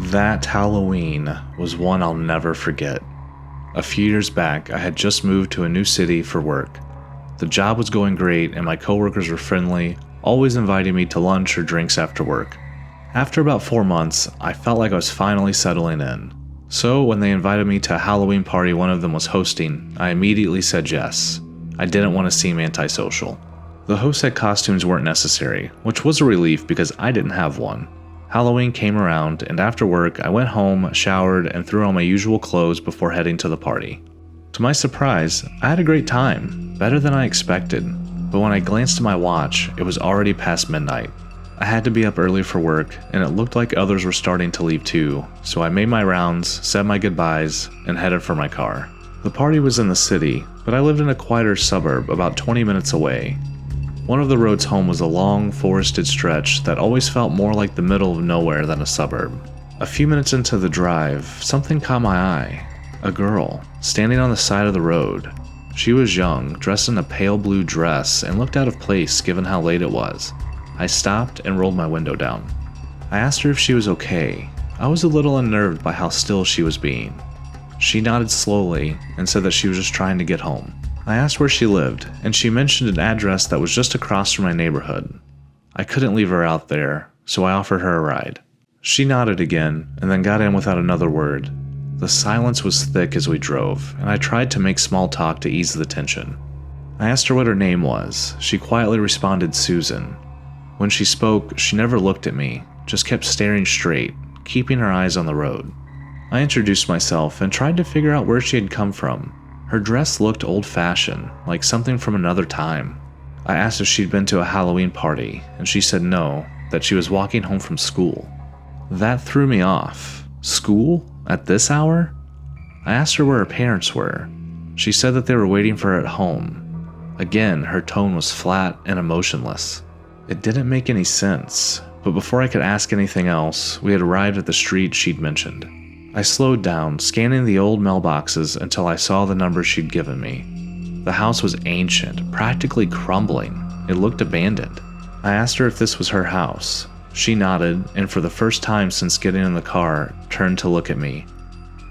That Halloween was one I'll never forget. A few years back, I had just moved to a new city for work. The job was going great and my coworkers were friendly, always inviting me to lunch or drinks after work. After about 4 months, I felt like I was finally settling in. So when they invited me to a Halloween party one of them was hosting, I immediately said yes. I didn't want to seem antisocial. The host said costumes weren't necessary, which was a relief because I didn't have one. Halloween came around, and after work, I went home, showered, and threw on my usual clothes before heading to the party. To my surprise, I had a great time, better than I expected, but when I glanced at my watch, it was already past midnight. I had to be up early for work, and it looked like others were starting to leave too, so I made my rounds, said my goodbyes, and headed for my car. The party was in the city, but I lived in a quieter suburb about 20 minutes away. One of the roads home was a long, forested stretch that always felt more like the middle of nowhere than a suburb. A few minutes into the drive, something caught my eye. A girl, standing on the side of the road. She was young, dressed in a pale blue dress, and looked out of place given how late it was. I stopped and rolled my window down. I asked her if she was okay. I was a little unnerved by how still she was being. She nodded slowly and said that she was just trying to get home. I asked where she lived, and she mentioned an address that was just across from my neighborhood. I couldn't leave her out there, so I offered her a ride. She nodded again, and then got in without another word. The silence was thick as we drove, and I tried to make small talk to ease the tension. I asked her what her name was. She quietly responded Susan. When she spoke, she never looked at me, just kept staring straight, keeping her eyes on the road. I introduced myself and tried to figure out where she had come from. Her dress looked old-fashioned, like something from another time. I asked if she'd been to a Halloween party, and she said no, that she was walking home from school. That threw me off. School? At this hour? I asked her where her parents were. She said that they were waiting for her at home. Again, her tone was flat and emotionless. It didn't make any sense, but before I could ask anything else, we had arrived at the street she'd mentioned. I slowed down, scanning the old mailboxes until I saw the number she'd given me. The house was ancient, practically crumbling. It looked abandoned. I asked her if this was her house. She nodded, and for the first time since getting in the car, turned to look at me.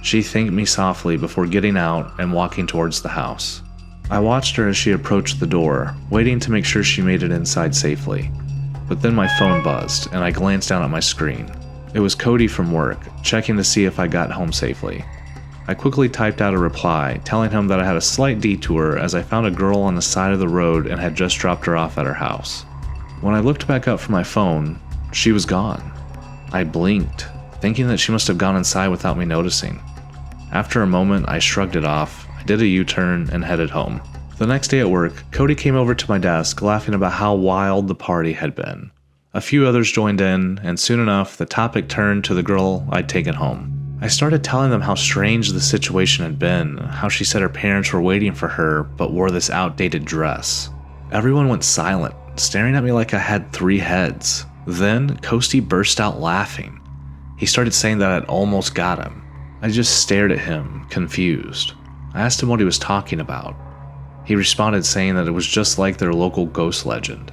She thanked me softly before getting out and walking towards the house. I watched her as she approached the door, waiting to make sure she made it inside safely. But then my phone buzzed, and I glanced down at my screen. It was Cody from work, checking to see if I got home safely. I quickly typed out a reply, telling him that I had a slight detour as I found a girl on the side of the road and had just dropped her off at her house. When I looked back up from my phone, she was gone. I blinked, thinking that she must have gone inside without me noticing. After a moment, I shrugged it off, I did a U-turn, and headed home. The next day at work, Cody came over to my desk laughing about how wild the party had been. A few others joined in, and soon enough, the topic turned to the girl I'd taken home. I started telling them how strange the situation had been, how she said her parents were waiting for her but wore this outdated dress. Everyone went silent, staring at me like I had 3 heads. Then, Coasty burst out laughing. He started saying that I'd almost got him. I just stared at him, confused. I asked him what he was talking about. He responded saying that it was just like their local ghost legend.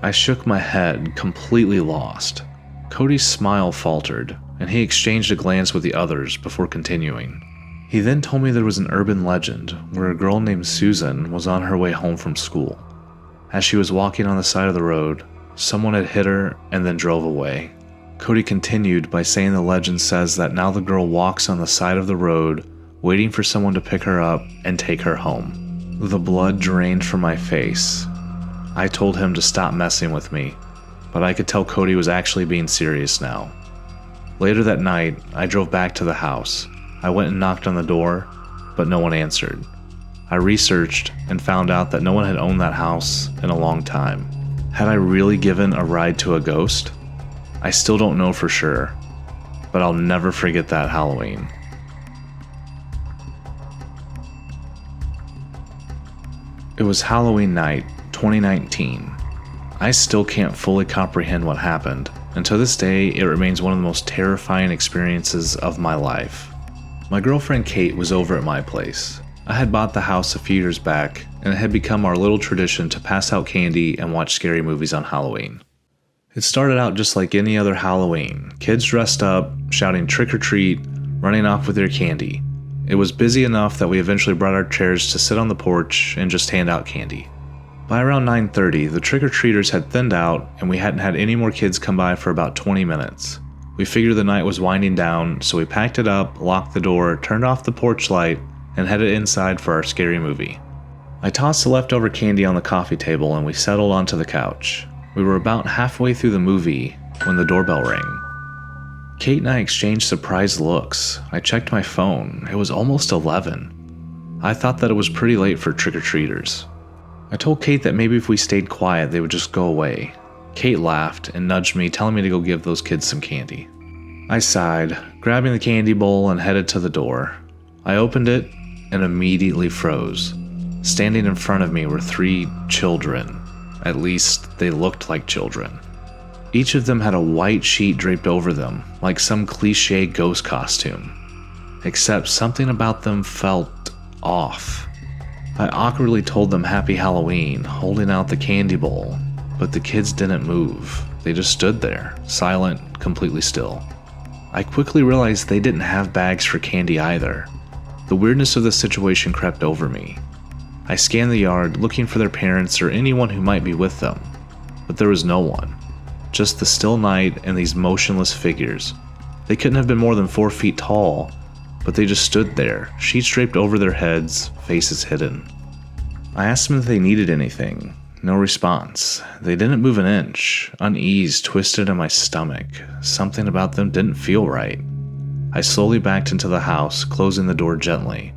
I shook my head, completely lost. Cody's smile faltered, and he exchanged a glance with the others before continuing. He then told me there was an urban legend where a girl named Susan was on her way home from school. As she was walking on the side of the road, someone had hit her and then drove away. Cody continued by saying the legend says that now the girl walks on the side of the road, waiting for someone to pick her up and take her home. The blood drained from my face. I told him to stop messing with me, but I could tell Cody was actually being serious now. Later that night, I drove back to the house. I went and knocked on the door, but no one answered. I researched and found out that no one had owned that house in a long time. Had I really given a ride to a ghost? I still don't know for sure, but I'll never forget that Halloween. It was Halloween night, 2019. I still can't fully comprehend what happened, and to this day it remains one of the most terrifying experiences of my life. My girlfriend Kate was over at my place. I had bought the house a few years back, and it had become our little tradition to pass out candy and watch scary movies on Halloween. It started out just like any other Halloween. Kids dressed up, shouting trick or treat, running off with their candy. It was busy enough that we eventually brought our chairs to sit on the porch and just hand out candy. By around 9:30, the trick-or-treaters had thinned out and we hadn't had any more kids come by for about 20 minutes. We figured the night was winding down, so we packed it up, locked the door, turned off the porch light, and headed inside for our scary movie. I tossed the leftover candy on the coffee table and we settled onto the couch. We were about halfway through the movie when the doorbell rang. Kate and I exchanged surprised looks. I checked my phone. It was almost 11. I thought that it was pretty late for trick-or-treaters. I told Kate that maybe if we stayed quiet, they would just go away. Kate laughed and nudged me, telling me to go give those kids some candy. I sighed, grabbing the candy bowl and headed to the door. I opened it and immediately froze. Standing in front of me were 3 children. At least, they looked like children. Each of them had a white sheet draped over them, like some cliché ghost costume. Except something about them felt off. I awkwardly told them Happy Halloween, holding out the candy bowl, but the kids didn't move. They just stood there, silent, completely still. I quickly realized they didn't have bags for candy either. The weirdness of the situation crept over me. I scanned the yard, looking for their parents or anyone who might be with them, but there was no one. Just the still night and these motionless figures. They couldn't have been more than 4 feet tall, but they just stood there, sheets draped over their heads, faces hidden. I asked them if they needed anything. No response. They didn't move an inch. Unease twisted in my stomach. Something about them didn't feel right. I slowly backed into the house, closing the door gently.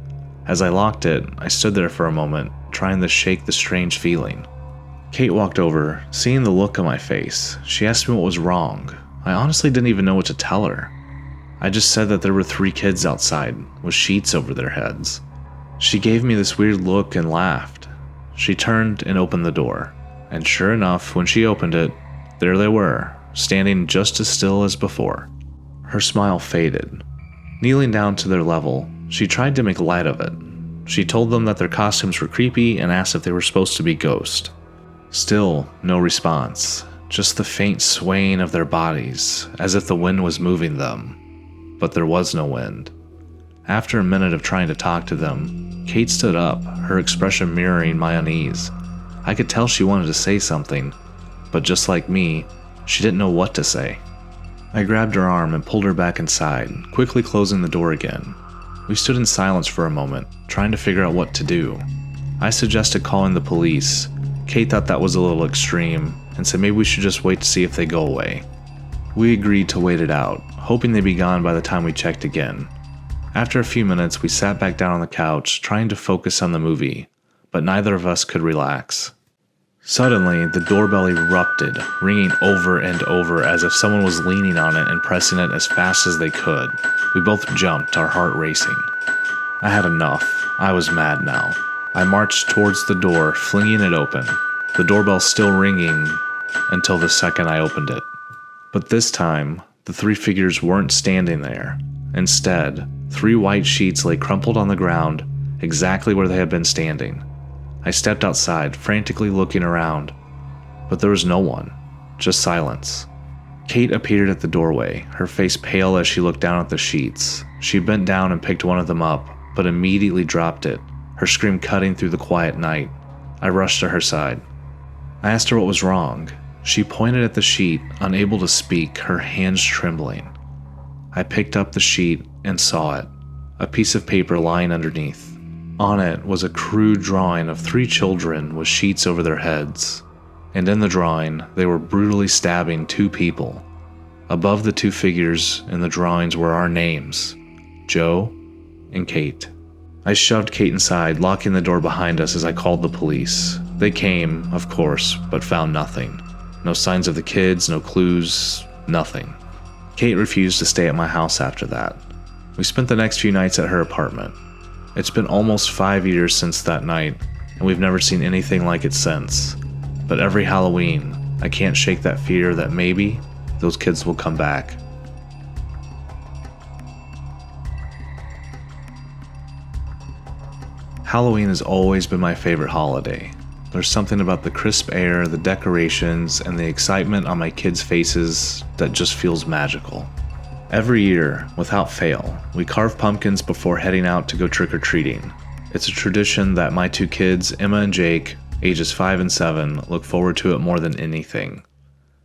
As I locked it, I stood there for a moment, trying to shake the strange feeling. Kate walked over, seeing the look on my face. She asked me what was wrong. I honestly didn't even know what to tell her. I just said that there were 3 kids outside, with sheets over their heads. She gave me this weird look and laughed. She turned and opened the door, and sure enough, when she opened it, there they were, standing just as still as before. Her smile faded. Kneeling down to their level, she tried to make light of it. She told them that their costumes were creepy and asked if they were supposed to be ghosts. Still, no response, just the faint swaying of their bodies, as if the wind was moving them. But there was no wind. After a minute of trying to talk to them, Kate stood up, her expression mirroring my unease. I could tell she wanted to say something, but just like me, she didn't know what to say. I grabbed her arm and pulled her back inside, quickly closing the door again. We stood in silence for a moment, trying to figure out what to do. I suggested calling the police. Kate thought that was a little extreme, and said maybe we should just wait to see if they go away. We agreed to wait it out, hoping they'd be gone by the time we checked again. After a few minutes, we sat back down on the couch, trying to focus on the movie, but neither of us could relax. Suddenly, the doorbell erupted, ringing over and over as if someone was leaning on it and pressing it as fast as they could. We both jumped, our heart racing. I had enough. I was mad now. I marched towards the door, flinging it open, the doorbell still ringing until the second I opened it. But this time, the 3 figures weren't standing there. Instead, 3 white sheets lay crumpled on the ground, exactly where they had been standing. I stepped outside, frantically looking around, but there was no one, just silence. Kate appeared at the doorway, her face pale as she looked down at the sheets. She bent down and picked one of them up, but immediately dropped it, her scream cutting through the quiet night. I rushed to her side. I asked her what was wrong. She pointed at the sheet, unable to speak, her hands trembling. I picked up the sheet and saw it, a piece of paper lying underneath. On it was a crude drawing of 3 children with sheets over their heads, and in the drawing, they were brutally stabbing 2 people. Above the 2 figures in the drawings were our names, Joe and Kate. I shoved Kate inside, locking the door behind us as I called the police. They came, of course, but found nothing. No signs of the kids, no clues, nothing. Kate refused to stay at my house after that. We spent the next few nights at her apartment. It's been almost 5 years since that night, and we've never seen anything like it since. But every Halloween, I can't shake that fear that maybe those kids will come back. Halloween has always been my favorite holiday. There's something about the crisp air, the decorations, and the excitement on my kids' faces that just feels magical. Every year, without fail, we carve pumpkins before heading out to go trick-or-treating. It's a tradition that my two kids, Emma and Jake, ages 5 and 7, look forward to it more than anything.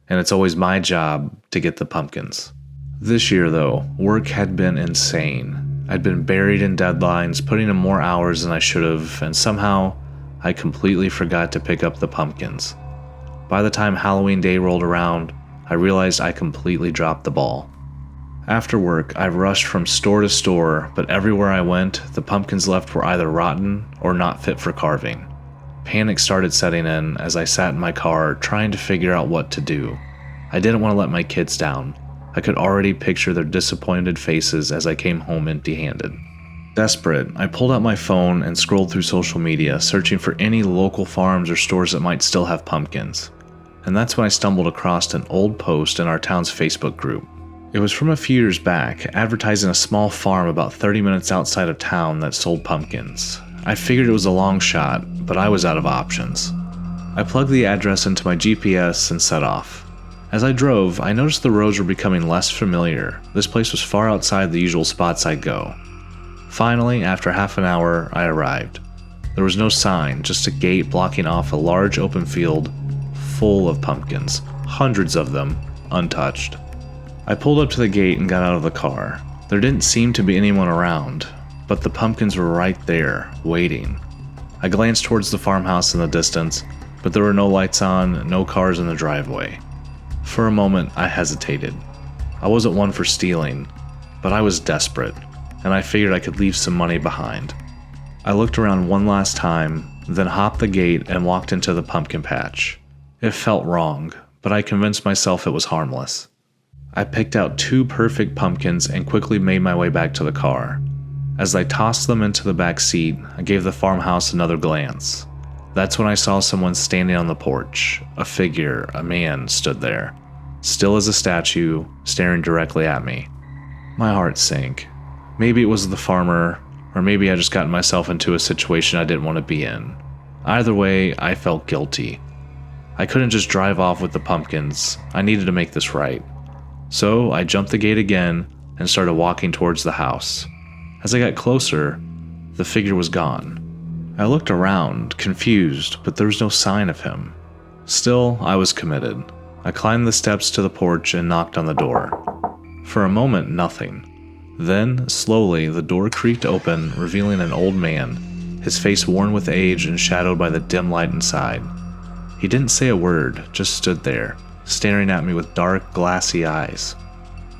And it's always my job to get the pumpkins. This year, though, work had been insane. I'd been buried in deadlines, putting in more hours than I should have, and somehow I completely forgot to pick up the pumpkins. By the time Halloween Day rolled around, I realized I completely dropped the ball. After work, I rushed from store to store, but everywhere I went, the pumpkins left were either rotten or not fit for carving. Panic started setting in as I sat in my car trying to figure out what to do. I didn't want to let my kids down. I could already picture their disappointed faces as I came home empty-handed. Desperate, I pulled out my phone and scrolled through social media, searching for any local farms or stores that might still have pumpkins. And that's when I stumbled across an old post in our town's Facebook group. It was from a few years back, advertising a small farm about 30 minutes outside of town that sold pumpkins. I figured it was a long shot, but I was out of options. I plugged the address into my GPS and set off. As I drove, I noticed the roads were becoming less familiar. This place was far outside the usual spots I'd go. Finally, after half an hour, I arrived. There was no sign, just a gate blocking off a large open field full of pumpkins, hundreds of them, untouched. I pulled up to the gate and got out of the car. There didn't seem to be anyone around, but the pumpkins were right there, waiting. I glanced towards the farmhouse in the distance, but there were no lights on, no cars in the driveway. For a moment, I hesitated. I wasn't one for stealing, but I was desperate, and I figured I could leave some money behind. I looked around one last time, then hopped the gate and walked into the pumpkin patch. It felt wrong, but I convinced myself it was harmless. I picked out 2 perfect pumpkins and quickly made my way back to the car. As I tossed them into the back seat, I gave the farmhouse another glance. That's when I saw someone standing on the porch. A figure, a man, stood there, still as a statue, staring directly at me. My heart sank. Maybe it was the farmer, or maybe I just gotten myself into a situation I didn't want to be in. Either way, I felt guilty. I couldn't just drive off with the pumpkins. I needed to make this right. So I jumped the gate again and started walking towards the house. As I got closer, the figure was gone. I looked around, confused, but there was no sign of him. Still, I was committed. I climbed the steps to the porch and knocked on the door. For a moment, nothing. Then, slowly, the door creaked open, revealing an old man, his face worn with age and shadowed by the dim light inside. He didn't say a word, just stood there, staring at me with dark, glassy eyes.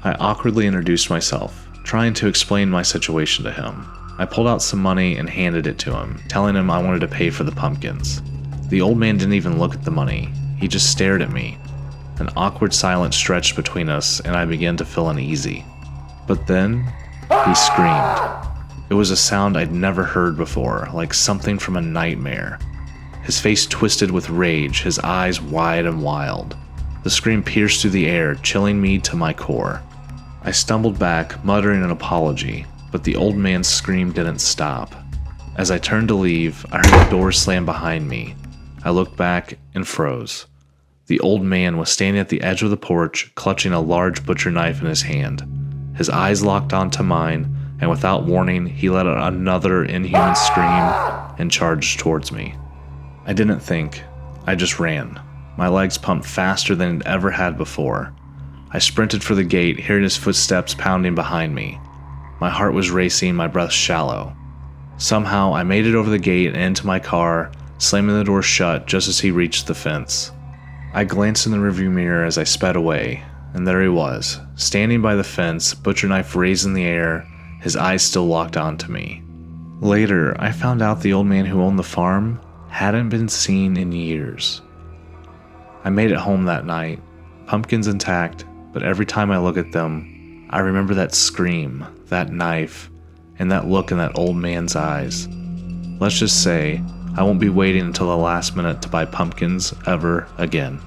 I awkwardly introduced myself, trying to explain my situation to him. I pulled out some money and handed it to him, telling him I wanted to pay for the pumpkins. The old man didn't even look at the money. He just stared at me. An awkward silence stretched between us, and I began to feel uneasy. But then, he screamed. It was a sound I'd never heard before, like something from a nightmare. His face twisted with rage, his eyes wide and wild. The scream pierced through the air, chilling me to my core. I stumbled back, muttering an apology, but the old man's scream didn't stop. As I turned to leave, I heard the door slam behind me. I looked back and froze. The old man was standing at the edge of the porch, clutching a large butcher knife in his hand. His eyes locked onto mine, and without warning, he let out another inhuman scream and charged towards me. I didn't think. I just ran. My legs pumped faster than it ever had before. I sprinted for the gate, hearing his footsteps pounding behind me. My heart was racing, my breath shallow. Somehow, I made it over the gate and into my car, slamming the door shut just as he reached the fence. I glanced in the rearview mirror as I sped away, and there he was, standing by the fence, butcher knife raised in the air, his eyes still locked onto me. Later, I found out the old man who owned the farm hadn't been seen in years. I made it home that night, pumpkins intact, but every time I look at them, I remember that scream, that knife, and that look in that old man's eyes. Let's just say, I won't be waiting until the last minute to buy pumpkins ever again.